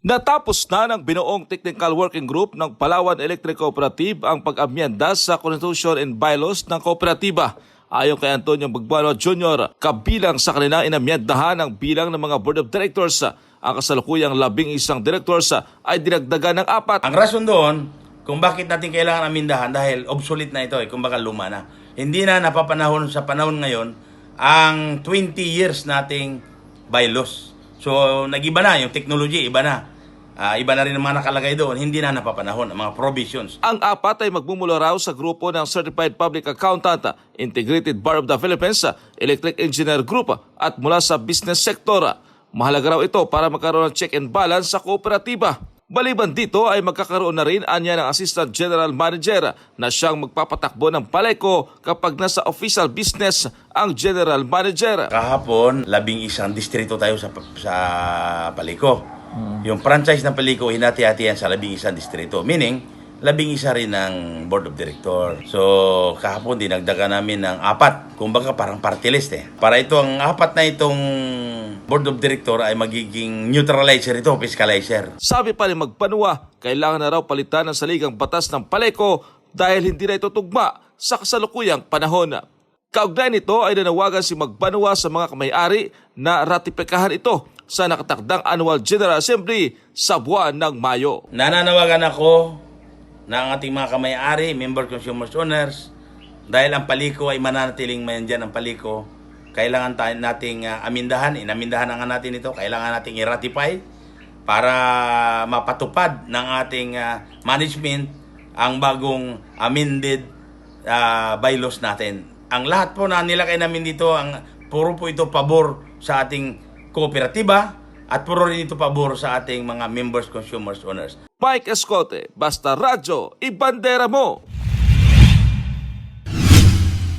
Natapos na ng binuong Technical Working Group ng Palawan Electric Cooperative ang pag-amyenda sa Constitution and Bylaws ng kooperatiba. Ayon kay Antonio Magbuano Jr., kabilang sa kanila inamyendahan ang bilang ng mga Board of Directors. Ang kasalukuyang 11 directors ay dinagdagan ng 4. Ang rason doon, kung bakit natin kailangan amindahan dahil obsolete na ito, kumbaga luma na. Hindi na napapanahon sa panahon ngayon ang 20 years nating bylaws. So, nag-iba na, yung technology, iba na. Iba na rin ang mga nakalagay doon, hindi na napapanahon ang mga provisions. Ang 4 ay magmumula raw sa grupo ng Certified Public Accountant, Integrated Bar of the Philippines, Electric Engineer Group at mula sa business sector. Mahalaga raw ito para magkaroon ng check and balance sa kooperatiba. Baliban dito ay magkakaroon na rin anya ng Assistant General Manager na siyang magpapatakbo ng paleko kapag nasa official business ang General Manager. Kahapon, 11 distrito tayo sa Paliko. Yung franchise ng Paliko, hinati-hati yan sa 11 distrito. Meaning, 11 rin ng Board of Director. So, kahapon dinagdagan namin ng 4. Kumbaga parang party list eh. Para itong 4 na itong Board of Director ay magiging neutralizer ito, fiscalizer. Sabi pa ni Magbanua, kailangan na raw palitan ng saligang batas ng paleko dahil hindi na ito tugma sa kasalukuyang panahon. Kaugnay nito ay nanawagan si Magbanua sa mga kamay-ari na ratipikahan ito sa nakatakdang Annual General Assembly sa buwan ng Mayo. Nananawagan ako na ang ating mga kamay-ari, member consumers owners, dahil ang Paliko ay mananatiling mandyan ang Paliko, kailangan nating amindahan, inamindahan na nga natin ito, kailangan nating i-ratify para mapatupad ng ating management ang bagong amended bylaws natin. Ang lahat po na nilagay namin dito, puro po ito pabor sa ating kooperatiba at puro rin ito pabor sa ating mga members consumers owners. Mike Escote, Basta Radyo, ibandera mo!